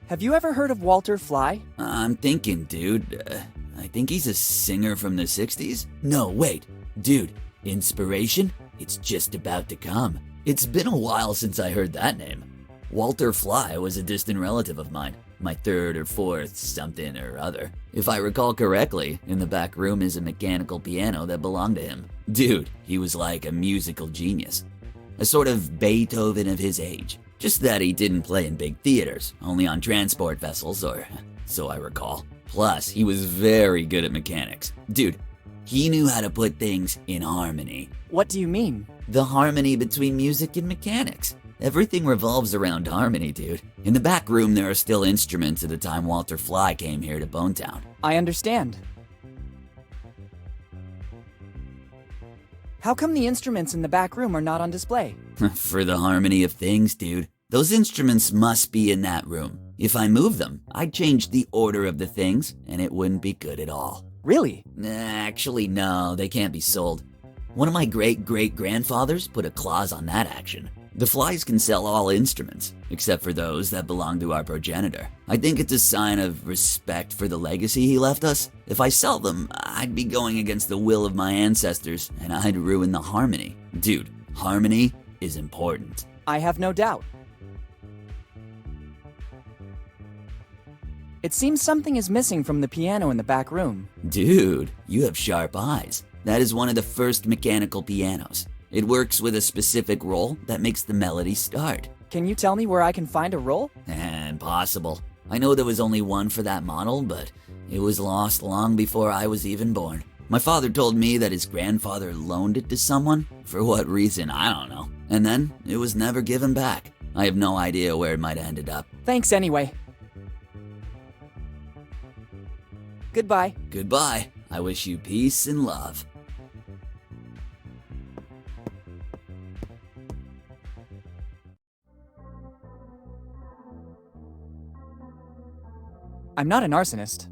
Have you ever heard of Walter Fly? I'm thinking, dude. I think he's a singer from the 60s? No, wait. Dude, inspiration? It's just about to come. It's been a while since I heard that name. Walter Fly was a distant relative of mine. My third or fourth something or other. If I recall correctly, in the back room is a mechanical piano that belonged to him. Dude, he was like a musical genius. A sort of Beethoven of his age. Just that he didn't play in big theaters, only on transport vessels, or so I recall. Plus, he was very good at mechanics. Dude, he knew how to put things in harmony. What do you mean? The harmony between music and mechanics. Everything revolves around harmony, dude. In the back room, there are still instruments at the time Walter Fly came here to Bonetown. I understand. How come the instruments in the back room are not on display? For the harmony of things, dude. Those instruments must be in that room. If I move them, I'd change the order of the things, and it wouldn't be good at all. Really? Actually, no, they can't be sold. One of my great-great-grandfathers put a clause on that action. The Flies can sell all instruments, except for those that belong to our progenitor. I think it's a sign of respect for the legacy he left us. If I sell them, I'd be going against the will of my ancestors, and I'd ruin the harmony. Dude, harmony is important. I have no doubt. It seems something is missing from the piano in the back room. Dude, you have sharp eyes. That is one of the first mechanical pianos. It works with a specific roll that makes the melody start. Can you tell me where I can find a roll? Impossible. I know there was only one for that model, but it was lost long before I was even born. My father told me that his grandfather loaned it to someone. For what reason, I don't know. And then it was never given back. I have no idea where it might have ended up. Thanks anyway. Goodbye. Goodbye. I wish you peace and love. I'm not an arsonist.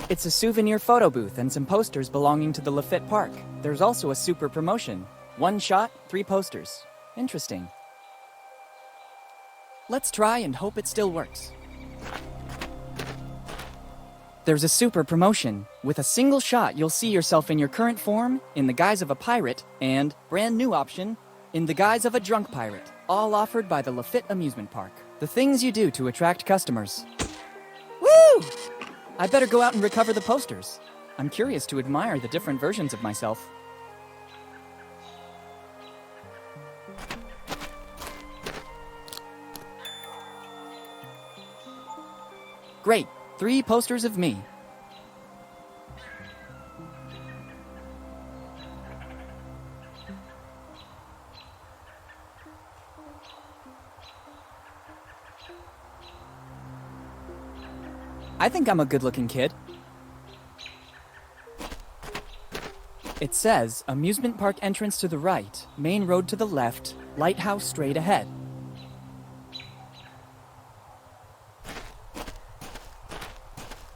It's a souvenir photo booth and some posters belonging to the Lafitte Park. There's also a super promotion. 1 shot, 3 posters. Interesting. Let's try and hope it still works. There's a super promotion. With a single shot, you'll see yourself in your current form, in the guise of a pirate, and, brand new option, in the guise of a drunk pirate. All offered by the Lafitte Amusement Park. The things you do to attract customers. Woo! I better go out and recover the posters. I'm curious to admire the different versions of myself. Great, 3 posters of me. I think I'm a good-looking kid. It says, amusement park entrance to the right, main road to the left, lighthouse straight ahead.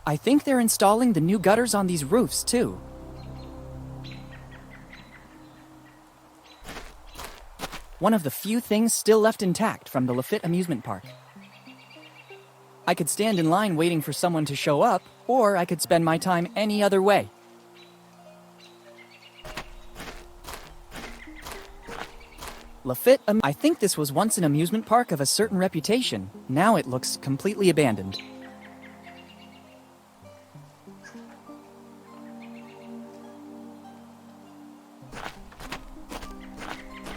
I think they're installing the new gutters on these roofs, too. One of the few things still left intact from the Lafitte Amusement Park. I could stand in line waiting for someone to show up, or I could spend my time any other way. Lafitte, I think this was once an amusement park of a certain reputation. Now it looks completely abandoned.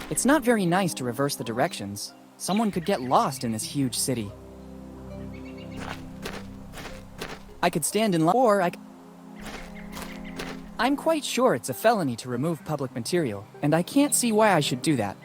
It's not very nice to reverse the directions. Someone could get lost in this huge city. I could stand in line, or I'm quite sure it's a felony to remove public material, and I can't see why I should do that.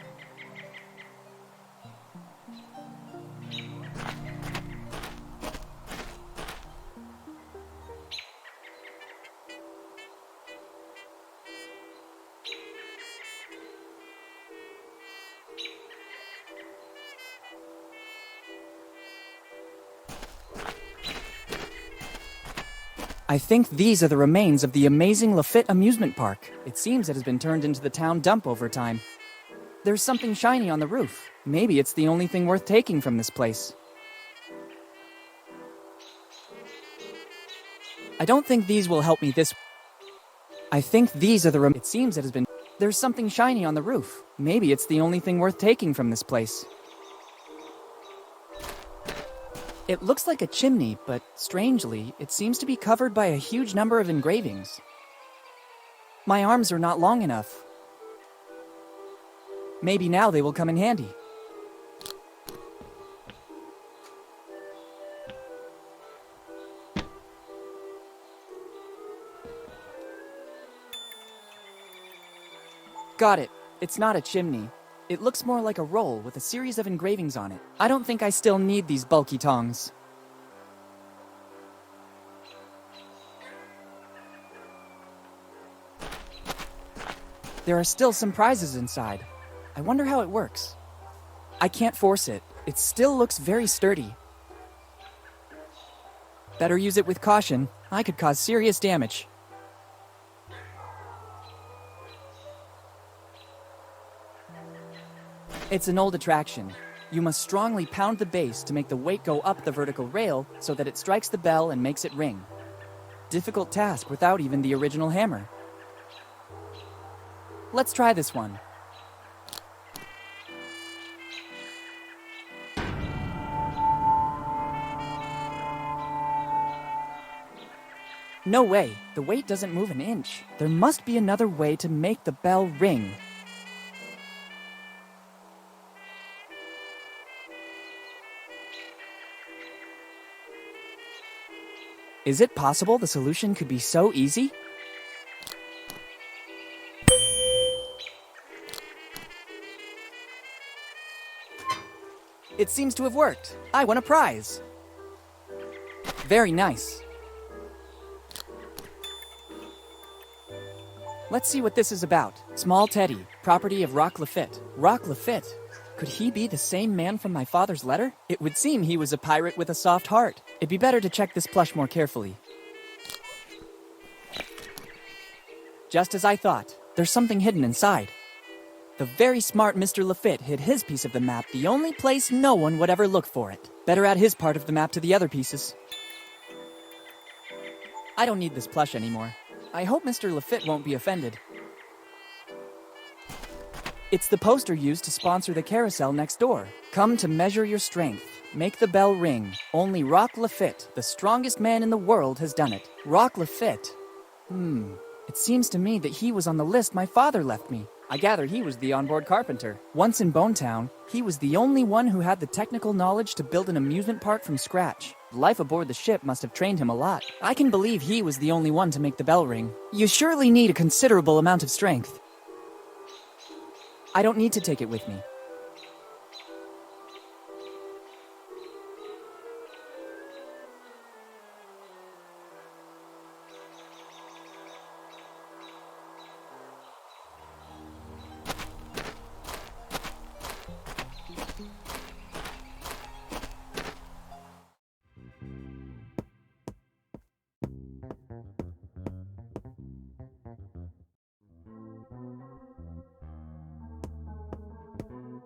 I think these are the remains of the amazing Lafitte amusement park. It seems it has been turned into the town dump over time. There's something shiny on the roof. Maybe it's the only thing worth taking from this place. I don't think these will help me this... I think these are the It seems it has been... There's something shiny on the roof. Maybe it's the only thing worth taking from this place. It looks like a chimney, but strangely, it seems to be covered by a huge number of engravings. My arms are not long enough. Maybe now they will come in handy. Got it. It's not a chimney. It looks more like a roll with a series of engravings on it. I don't think I still need these bulky tongs. There are still some prizes inside. I wonder how it works. I can't force it. It still looks very sturdy. Better use it with caution. I could cause serious damage. It's an old attraction. You must strongly pound the base to make the weight go up the vertical rail so that it strikes the bell and makes it ring. Difficult task without even the original hammer. Let's try this one. No way, the weight doesn't move an inch. There must be another way to make the bell ring. Is it possible the solution could be so easy? It seems to have worked. I won a prize. Very nice. Let's see what this is about. Small Teddy, property of Rock Lafitte. Rock Lafitte? Could he be the same man from my father's letter? It would seem he was a pirate with a soft heart. It'd be better to check this plush more carefully. Just as I thought, there's something hidden inside. The very smart Mr. Lafitte hid his piece of the map the only place no one would ever look for it. Better add his part of the map to the other pieces. I don't need this plush anymore. I hope Mr. Lafitte won't be offended. It's the poster used to sponsor the carousel next door. Come to measure your strength. Make the bell ring. Only Rock Lafitte, the strongest man in the world, has done it. Rock Lafitte. It seems to me that he was on the list my father left me. I gather he was the onboard carpenter. Once in Bonetown, he was the only one who had the technical knowledge to build an amusement park from scratch. Life aboard the ship must have trained him a lot. I can believe he was the only one to make the bell ring. You surely need a considerable amount of strength. I don't need to take it with me.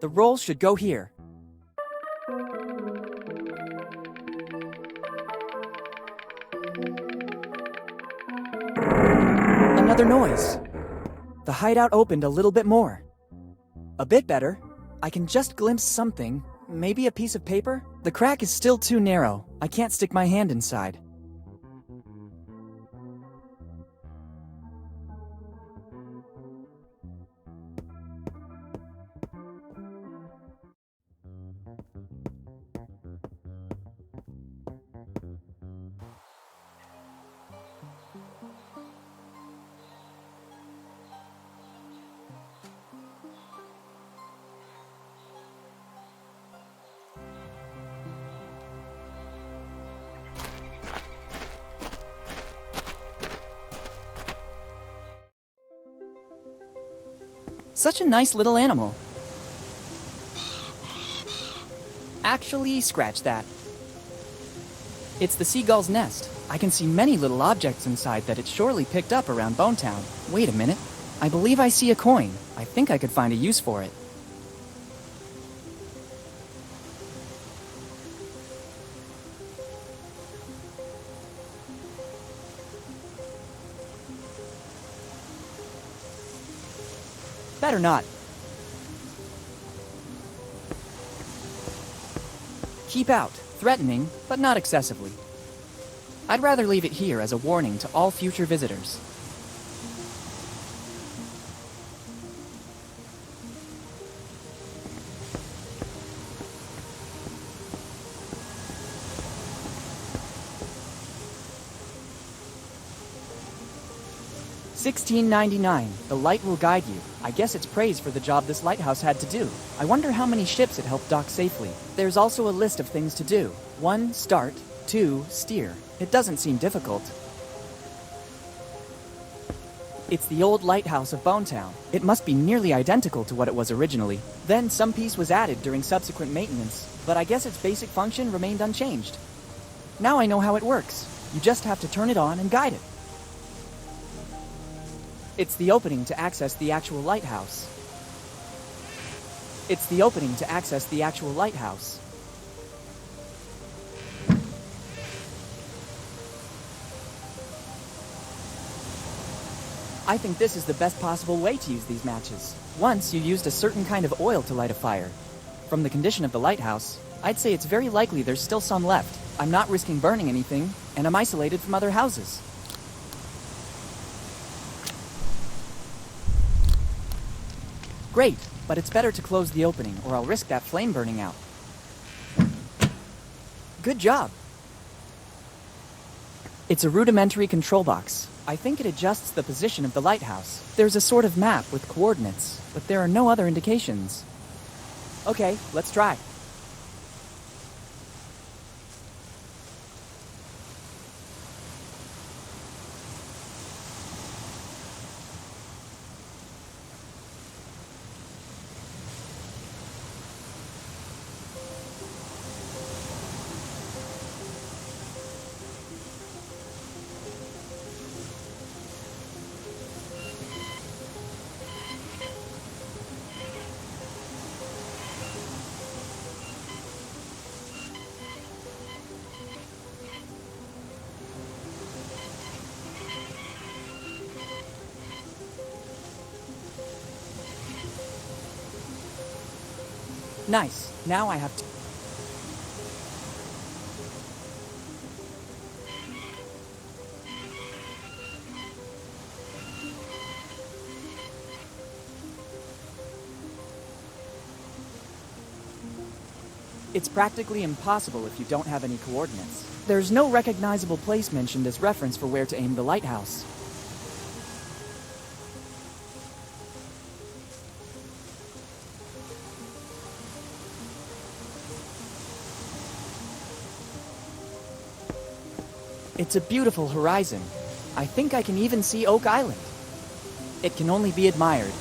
The roll should go here. Another noise. The hideout opened a little bit more. A bit better. I can just glimpse something. Maybe a piece of paper? The crack is still too narrow. I can't stick my hand inside. Such a nice little animal. Actually, scratch that. It's the seagull's nest. I can see many little objects inside that it surely picked up around Bonetown. Wait a minute. I believe I see a coin. I think I could find a use for it. Better not. Keep out. Threatening, but not excessively. I'd rather leave it here as a warning to all future visitors. $16.99. The light will guide you. I guess it's praise for the job this lighthouse had to do. I wonder how many ships it helped dock safely. There's also a list of things to do. 1. Start. 2. Steer. It doesn't seem difficult. It's the old lighthouse of Bonetown. It must be nearly identical to what it was originally. Then some piece was added during subsequent maintenance, but I guess its basic function remained unchanged. Now I know how it works. You just have to turn it on and guide it. It's the opening to access the actual lighthouse. It's the opening to access the actual lighthouse. I think this is the best possible way to use these matches. Once you used a certain kind of oil to light a fire. From the condition of the lighthouse, I'd say it's very likely there's still some left. I'm not risking burning anything, and I'm isolated from other houses. Great, but it's better to close the opening, or I'll risk that flame burning out. Good job. It's a rudimentary control box. I think it adjusts the position of the lighthouse. There's a sort of map with coordinates, but there are no other indications. Okay, let's try. Nice. Now I have to... It's practically impossible if you don't have any coordinates. There's no recognizable place mentioned as reference for where to aim the lighthouse. It's a beautiful horizon. I think I can even see Oak Island. It can only be admired.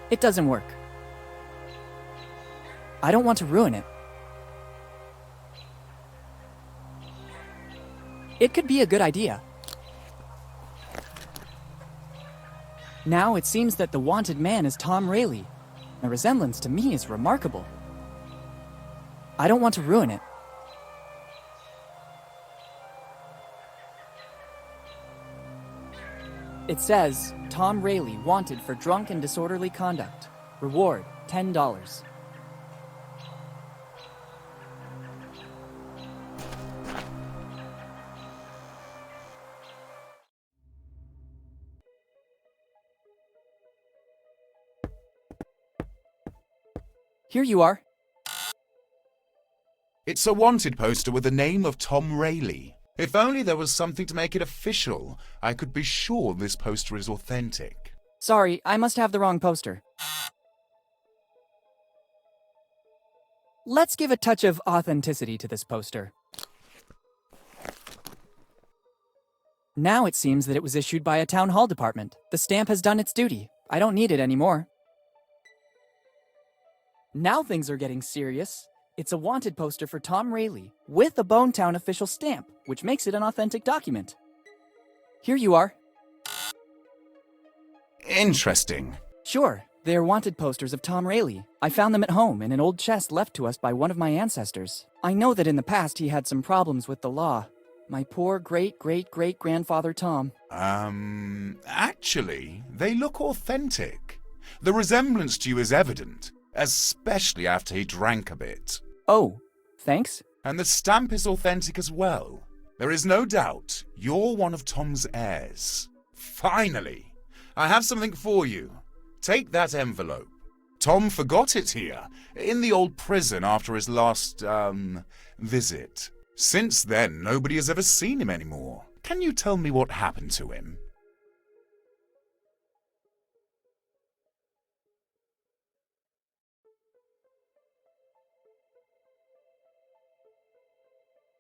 It doesn't work. I don't want to ruin it. It could be a good idea. Now it seems that the wanted man is Tom Rayleigh. The resemblance to me is remarkable. I don't want to ruin it. It says, Tom Rayleigh wanted for drunk and disorderly conduct. Reward, $10. Here you are. It's a wanted poster with the name of Tom Rayleigh. If only there was something to make it official, I could be sure this poster is authentic. Sorry, I must have the wrong poster. Let's give a touch of authenticity to this poster. Now it seems that it was issued by a town hall department. The stamp has done its duty. I don't need it anymore. Now things are getting serious. It's a wanted poster for Tom Rayleigh with a Bonetown official stamp, which makes it an authentic document. Here you are. Interesting. Sure, they are wanted posters of Tom Rayleigh. I found them at home in an old chest left to us by one of my ancestors. I know that in the past he had some problems with the law. My poor great-great-great-grandfather Tom. Actually, they look authentic. The resemblance to you is evident, especially after he drank a bit. Oh, thanks. And the stamp is authentic as well. There is no doubt you're one of Tom's heirs. Finally, I have something for you. Take that envelope. Tom forgot it here, in the old prison after his last, visit. Since then, nobody has ever seen him anymore. Can you tell me what happened to him?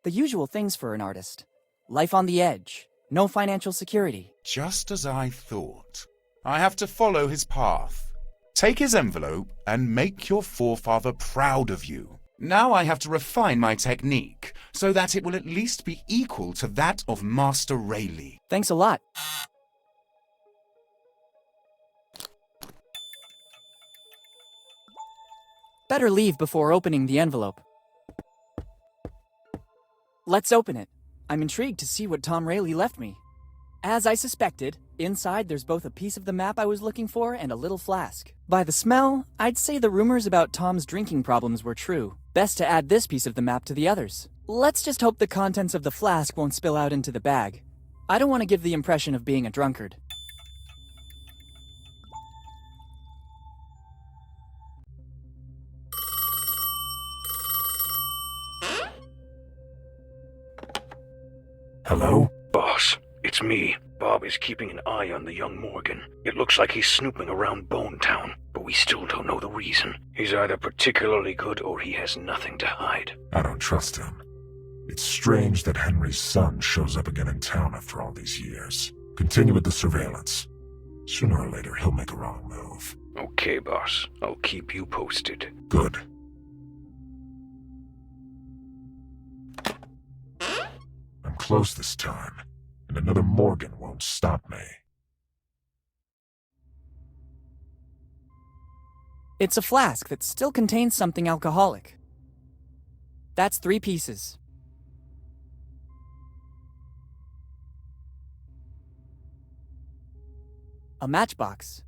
The usual things for an artist. Life on the edge. No financial security. Just as I thought. I have to follow his path. Take his envelope and make your forefather proud of you. Now I have to refine my technique so that it will at least be equal to that of Master Rayleigh. Thanks a lot. Better leave before opening the envelope. Let's open it. I'm intrigued to see what Tom Rayleigh left me. As I suspected, inside there's both a piece of the map I was looking for and a little flask. By the smell, I'd say the rumors about Tom's drinking problems were true. Best to add this piece of the map to the others. Let's just hope the contents of the flask won't spill out into the bag. I don't want to give the impression of being a drunkard. Hello? Boss, it's me. Bob is keeping an eye on the young Morgan. It looks like he's snooping around Bonetown, but we still don't know the reason. He's either particularly good or he has nothing to hide. I don't trust him. It's strange that Henry's son shows up again in town after all these years. Continue with the surveillance. Sooner or later, he'll make a wrong move. Okay, boss. I'll keep you posted. Good. I'm close this time, and another Morgan won't stop me. It's a flask that still contains something alcoholic. That's 3 pieces. A matchbox.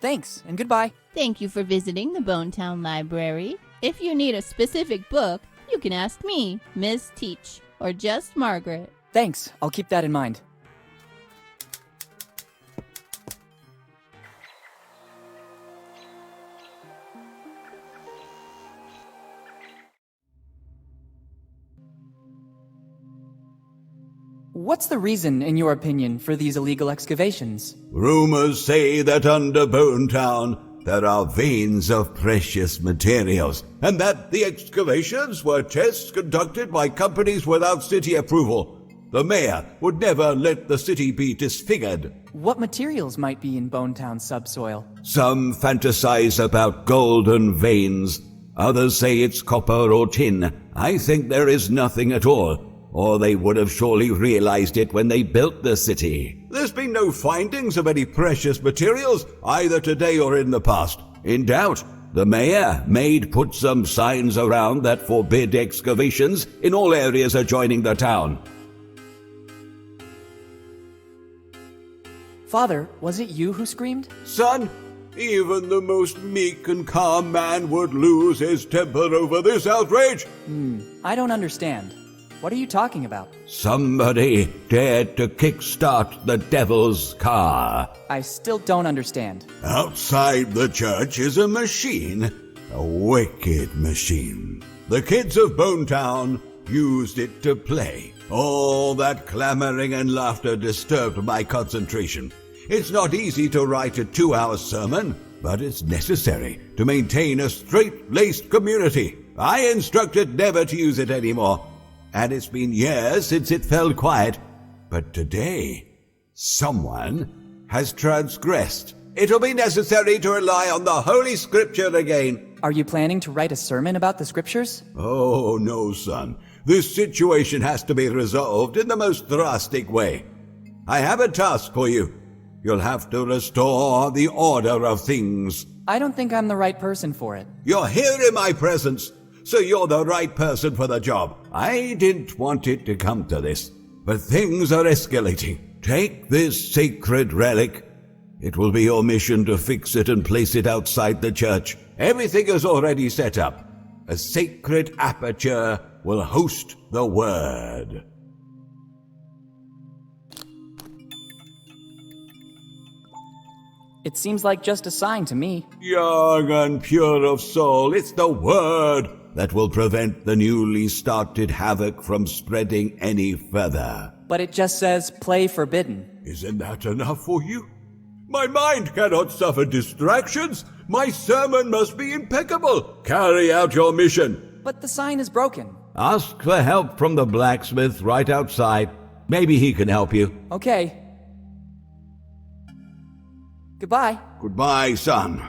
Thanks, and goodbye. Thank you for visiting the Bonetown Library. If you need a specific book, you can ask me, Miss Teach, or just Margaret. Thanks, I'll keep that in mind. What's the reason, in your opinion, for these illegal excavations? Rumors say that under Bonetown there are veins of precious materials, and that the excavations were tests conducted by companies without city approval. The mayor would never let the city be disfigured. What materials might be in Bonetown subsoil? Some fantasize about golden veins. Others say it's copper or tin. I think there is nothing at all, or they would have surely realized it when they built the city. There's been no findings of any precious materials, either today or in the past. In doubt, The mayor made put some signs around that forbid excavations in all areas adjoining the town. Father, was it you who screamed? Son, even the most meek and calm man would lose his temper over this outrage. I don't understand. What are you talking about? Somebody dared to kickstart the devil's car. I still don't understand. Outside the church is a machine, a wicked machine. The kids of Bonetown used it to play. All that clamoring and laughter disturbed my concentration. It's not easy to write a 2-hour sermon, but it's necessary to maintain a straight-laced community. I instructed never to use it anymore, and it's been years since it fell quiet. But today, someone has transgressed. It'll be necessary to rely on the Holy Scripture again. Are you planning to write a sermon about the scriptures? Oh, no, son. This situation has to be resolved in the most drastic way. I have a task for you. You'll have to restore the order of things. I don't think I'm the right person for it. You're here in my presence, so you're the right person for the job. I didn't want it to come to this, but things are escalating. Take this sacred relic. It will be your mission to fix it and place it outside the church. Everything is already set up. A sacred aperture will host the word. It seems like just a sign to me. Young and pure of soul, it's the word that will prevent the newly started havoc from spreading any further. But it just says, play forbidden. Isn't that enough for you? My mind cannot suffer distractions. My sermon must be impeccable. Carry out your mission. But the sign is broken. Ask for help from the blacksmith right outside. Maybe he can help you. Okay. Goodbye. Goodbye, son.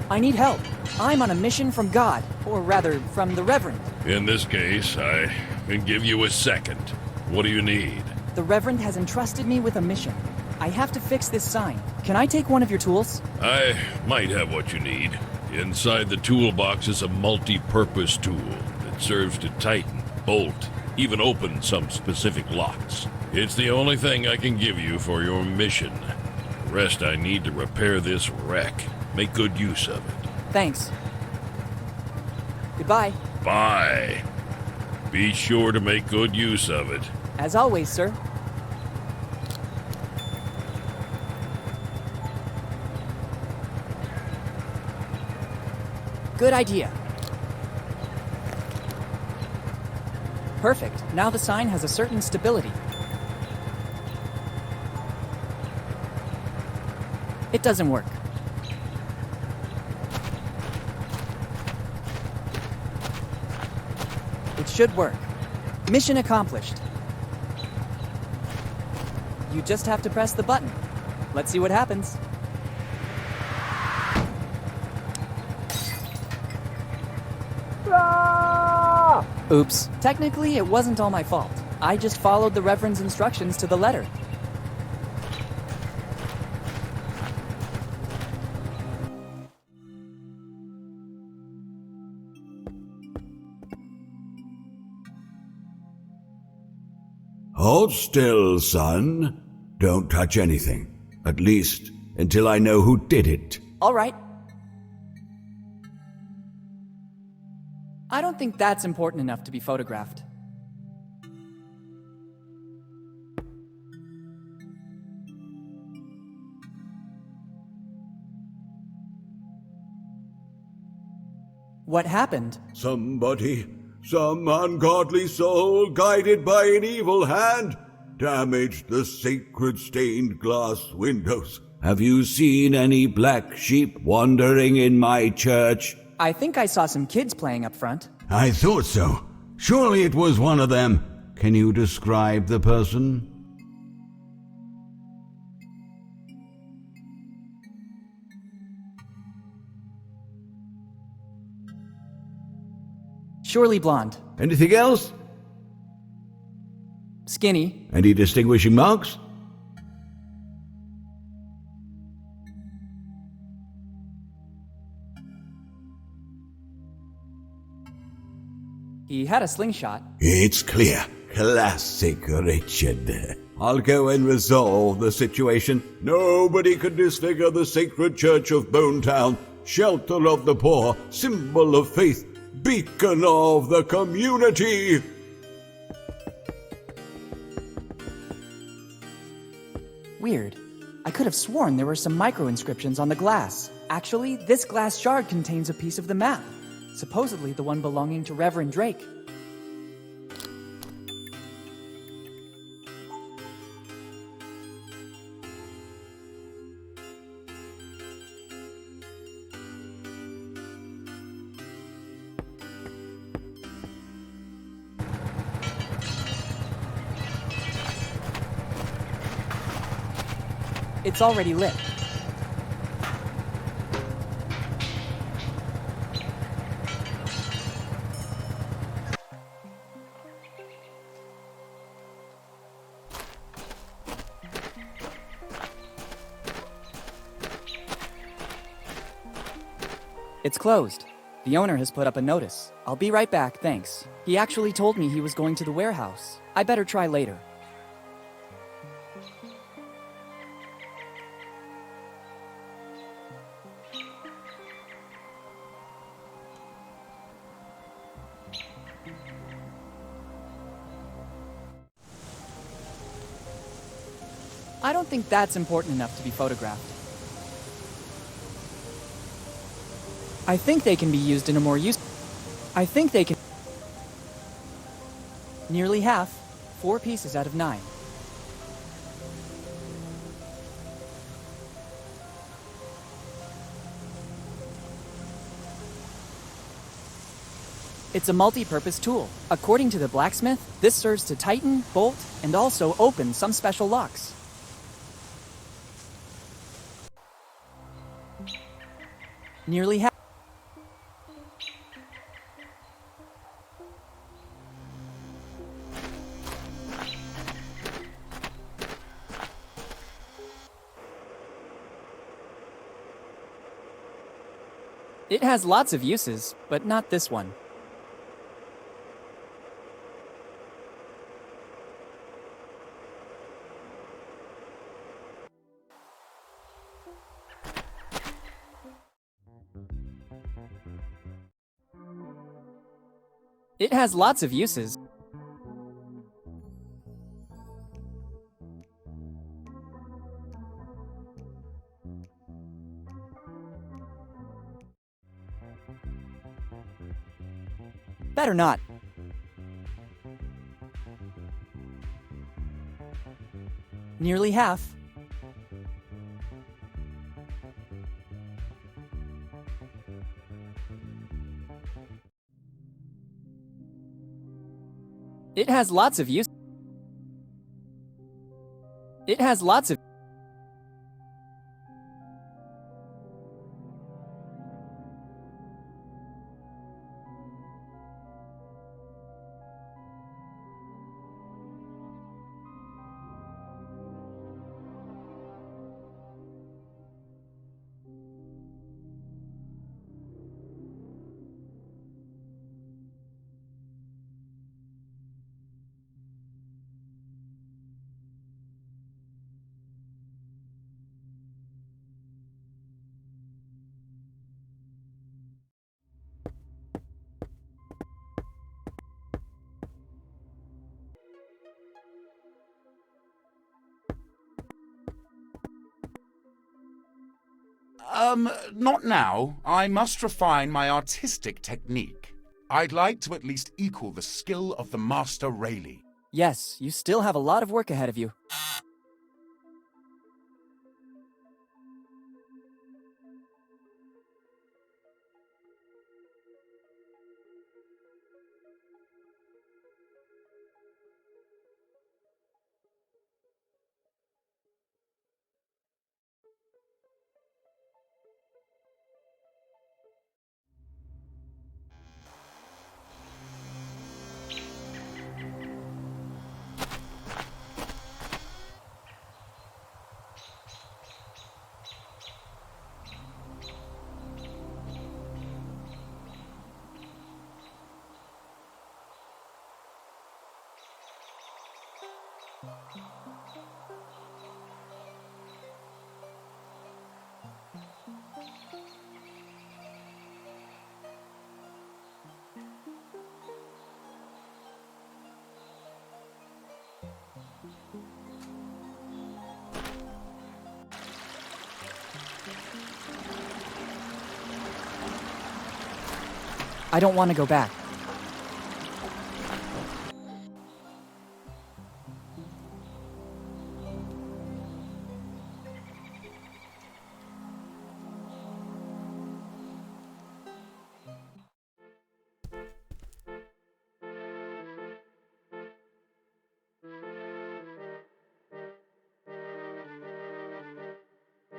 I need help. I'm on a mission from God, or rather, from the Reverend. In this case, I can give you a second. What do you need? The Reverend has entrusted me with a mission. I have to fix this sign. Can I take one of your tools? I might have what you need. Inside the toolbox is a multi-purpose tool that serves to tighten, bolt, even open some specific locks. It's the only thing I can give you for your mission. The rest I need to repair this wreck. Make good use of it. Thanks. Goodbye. Bye. Be sure to make good use of it. As always, sir. Good idea. Perfect. Now the sign has a certain stability. It doesn't work. It should work. Mission accomplished. You just have to press the button. Let's see what happens. Oops. Technically, it wasn't all my fault. I just followed the Reverend's instructions to the letter. Hold still, son. Don't touch anything. At least until I know who did it. All right. I don't think that's important enough to be photographed. What happened? Somebody, some ungodly soul guided by an evil hand, damaged the sacred stained glass windows. Have you seen any black sheep wandering in my church? I think I saw some kids playing up front. I thought so. Surely it was one of them. Can you describe the person? Surely blonde. Anything else? Skinny. Any distinguishing marks? He had a slingshot. It's clear. Classic Richard. I'll go and resolve the situation. Nobody can disfigure the sacred church of Bonetown, shelter of the poor, symbol of faith, beacon of the community. Weird. I could have sworn there were some micro-inscriptions on the glass. Actually, this glass shard contains a piece of the map. Supposedly the one belonging to Reverend Drake. It's already lit. It's closed. The owner has put up a notice. I'll be right back, thanks. He actually told me he was going to the warehouse. I better try later. I don't think that's important enough to be photographed. I think they can be used in a more I think they can... Nearly half. 4 pieces out of 9. It's a multi-purpose tool. According to the blacksmith, this serves to tighten, bolt, and also open some special locks. Nearly half. It has lots of uses, but not this one. It has lots of uses. Better not. Nearly half. It has lots of use. It has lots of... Not now. I must refine my artistic technique. I'd like to at least equal the skill of the Master Rayleigh. Yes, you still have a lot of work ahead of you. I don't want to go back.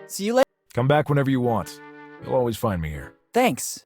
See you later. Come back whenever you want. You'll always find me here. Thanks.